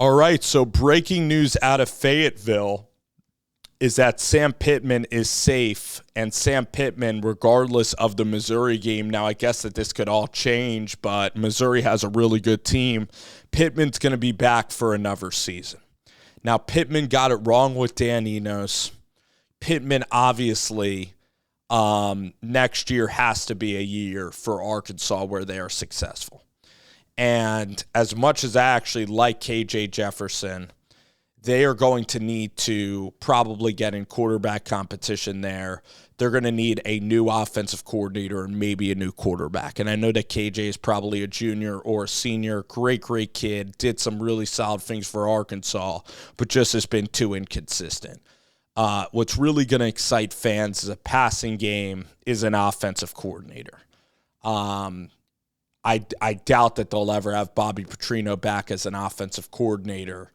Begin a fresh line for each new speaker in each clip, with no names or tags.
All right, so breaking news out of Fayetteville is that Sam Pittman is safe, and Sam Pittman, regardless of the Missouri game, now I guess that this could all change, but Missouri has a really good team. Pittman's going to be back for another season. Now, Pittman got it wrong with Dan Enos. Pittman, obviously, next year has to be a year for Arkansas where they are successful. And as much as I actually like KJ Jefferson, they are going to need to probably get in quarterback competition there. They're going to need a new offensive coordinator and maybe a new quarterback. And I know that KJ is probably a junior or a senior. Great kid. Did some really solid things for Arkansas, but just has been too inconsistent. What's really going to excite fans is a passing game is an offensive coordinator. I doubt that they'll ever have Bobby Petrino back as an offensive coordinator.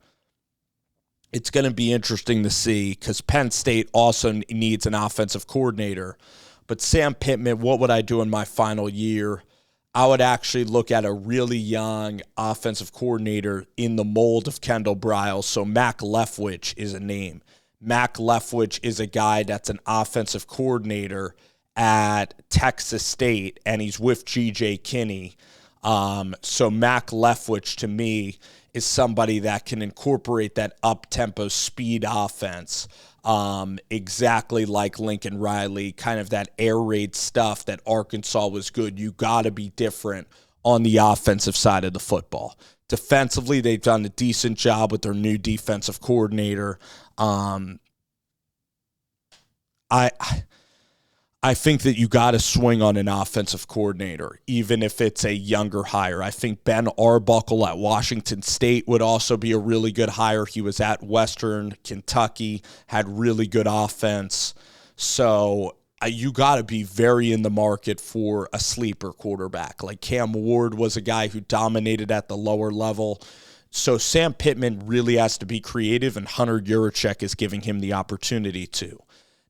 It's going to be interesting to see because Penn State also needs an offensive coordinator. But Sam Pittman, what would I do in my final year? I would actually look at a really young offensive coordinator in the mold of Kendall Briles. So Mac Leftwich is a name. Mac Leftwich is a guy that's an offensive coordinator at Texas State, and he's with G.J. Kinney. So Mac Leftwich, to me, is somebody that can incorporate that up-tempo speed offense, exactly like Lincoln Riley, kind of that air raid stuff that Arkansas was good. You got to be different on the offensive side of the football. Defensively, they've done a decent job with their new defensive coordinator. I think that you got to swing on an offensive coordinator, even if it's a younger hire. I think Ben Arbuckle at Washington State would also be a really good hire. He was at Western Kentucky, had really good offense. So you got to be very in the market for a sleeper quarterback. Like Cam Ward was a guy who dominated at the lower level. So Sam Pittman really has to be creative, and Hunter Yurachek is giving him the opportunity to.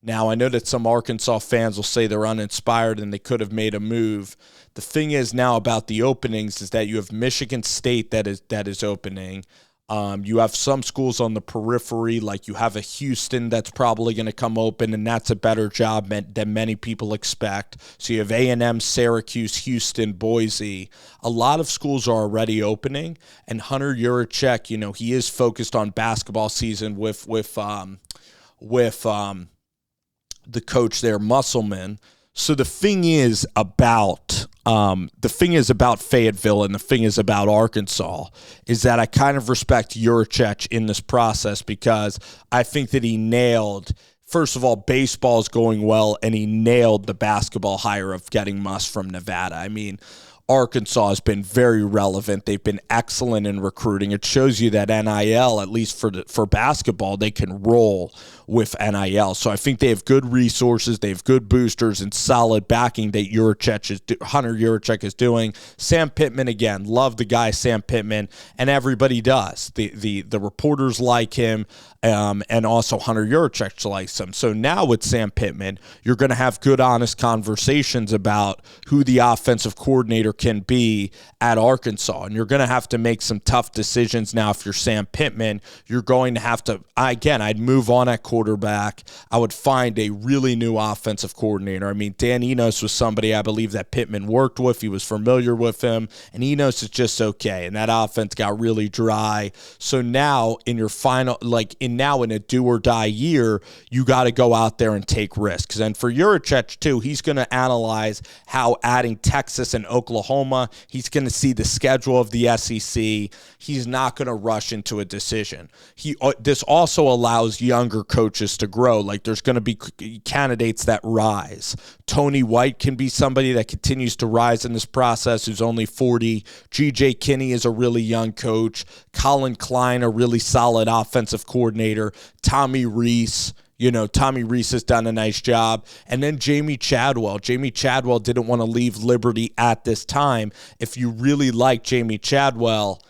Now, I know that some Arkansas fans will say they're uninspired and they could have made a move. The thing is now about the openings is that you have Michigan State that is opening. You have some schools on the periphery, like you have a Houston that's probably going to come open, and that's a better job than many people expect. So you have A&M, Syracuse, Houston, Boise. A lot of schools are already opening, and Hunter Yurachek, he is focused on basketball season with the coach there, Musselman. So the thing is about Fayetteville and the thing is about Arkansas is that I kind of respect Yurachek in this process because I think that he nailed, first of all, baseball is going well, and he nailed the basketball hire of getting Muss from Nevada. I mean, Arkansas has been very relevant. They've been excellent in recruiting. It shows you that NIL, at least for basketball, they can roll with NIL. So I think they have good resources, they have good boosters, and solid backing that Hunter Yurachek is doing. Sam Pittman, again, love the guy Sam Pittman, and everybody does. The reporters like him, and also Hunter Yurachek likes him. So now with Sam Pittman, you're going to have good, honest conversations about who the offensive coordinator can be at Arkansas, and you're going to have to make some tough decisions now. If you're Sam Pittman, you're going to have to, I'd move on at quarterback. I would find a really new offensive coordinator. I mean, Dan Enos was somebody I believe that Pittman worked with. He was familiar with him, and Enos is just okay, and that offense got really dry. So now in your final, in a do or die year, you got to go out there and take risks. And for Yurachek too, he's going to analyze how adding Texas and Oklahoma, he's going to see the schedule of the SEC. He's not going to rush into a decision. This also allows younger coaches to grow. Like there's going to be candidates that rise. Tony White can be somebody that continues to rise in this process, who's only 40. G.J. Kinney is a really young coach. Colin Klein, a really solid offensive coordinator. Tommy Rees has done a nice job. And then Jamie Chadwell. Jamie Chadwell didn't want to leave Liberty at this time. If you really like Jamie Chadwell,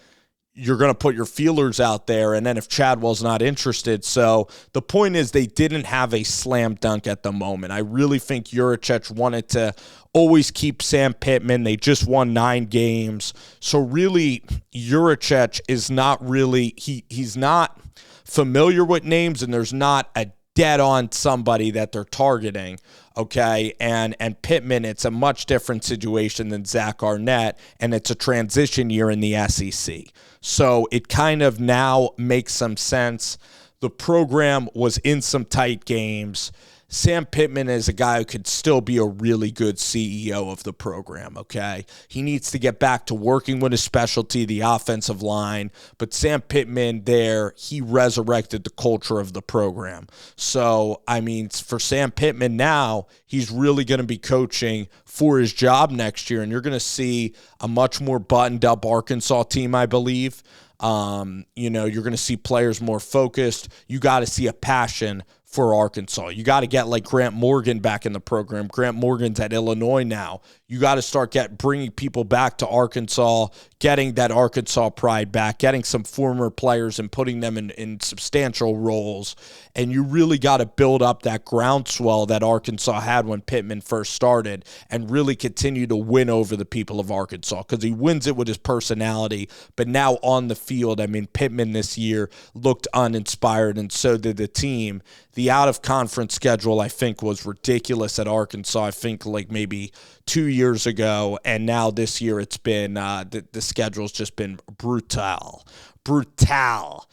you're going to put your feelers out there, and then if Chadwell's not interested. So the point is they didn't have a slam dunk at the moment. I really think Juracek wanted to always keep Sam Pittman. They just won 9 games. So really, Juracek is not really, he's not familiar with names, and there's not a dead on somebody that they're targeting, okay? And Pittman, it's a much different situation than Zach Arnett, and it's a transition year in the SEC. So it kind of now makes some sense. The program was in some tight games. Sam Pittman is a guy who could still be a really good CEO of the program, okay? He needs to get back to working with his specialty, the offensive line. But Sam Pittman there, he resurrected the culture of the program. So, I mean, for Sam Pittman now, he's really going to be coaching for his job next year. And you're going to see a much more buttoned-up Arkansas team, I believe. You're going to see players more focused. You got to see a passion for Arkansas. You got to get like Grant Morgan back in the program. Grant Morgan's at Illinois now. You got to start bringing people back to Arkansas, getting that Arkansas pride back, getting some former players and putting them in substantial roles. And you really got to build up that groundswell that Arkansas had when Pittman first started and really continue to win over the people of Arkansas, because he wins it with his personality. But now on the field, I mean, Pittman this year looked uninspired, and so did the team. The out-of-conference schedule, I think, was ridiculous at Arkansas. I think like maybe 2 years ago, and now this year it's been the schedule's just been brutal. The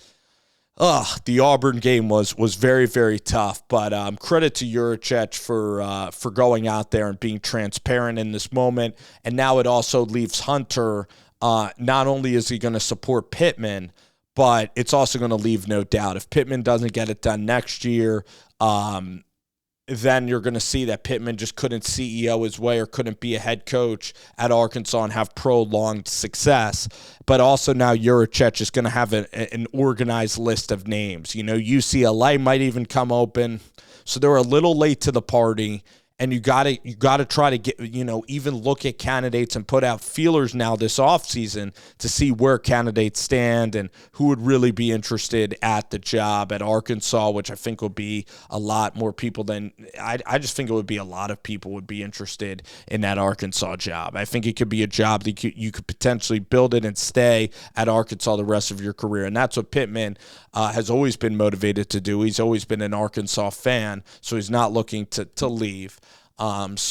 Auburn game was very, very tough, but credit to Juracek for going out there and being transparent in this moment. And now it also leaves Hunter. Not only is he going to support Pittman, but it's also going to leave no doubt. If Pittman doesn't get it done next year, then you're going to see that Pittman just couldn't CEO his way or couldn't be a head coach at Arkansas and have prolonged success. But also now Juracek is going to have an organized list of names. You know, UCLA might even come open. So they're a little late to the party. And you gotta try to get, even look at candidates and put out feelers now this offseason to see where candidates stand and who would really be interested at the job at Arkansas, which I think will be a lot more people than I just think it would be a lot of people would be interested in that Arkansas job. I think it could be a job that you could potentially build it and stay at Arkansas the rest of your career. And that's what Pittman has always been motivated to do. He's always been an Arkansas fan, so he's not looking to leave. That's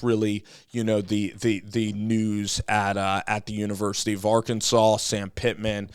really, the news at the University of Arkansas. Sam Pittman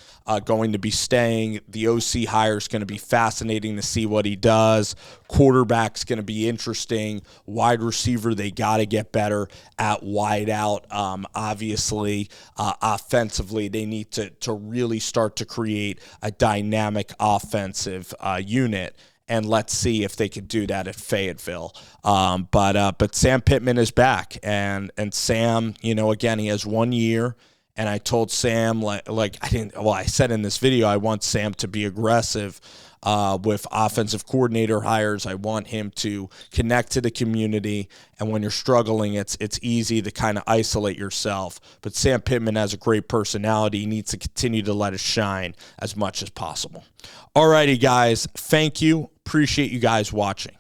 going to be staying. The OC hire is going to be fascinating to see what he does. Quarterback's going to be interesting. Wide receiver, they got to get better at wide out. Obviously, offensively, they need to really start to create a dynamic offensive unit. And let's see if they can do that at Fayetteville. But Sam Pittman is back, and Sam, again, he has 1 year. And I told Sam, I said in this video, I want Sam to be aggressive with offensive coordinator hires. I want him to connect to the community. And when you're struggling, it's easy to kind of isolate yourself. But Sam Pittman has a great personality. He needs to continue to let it shine as much as possible. All righty, guys. Thank you. Appreciate you guys watching.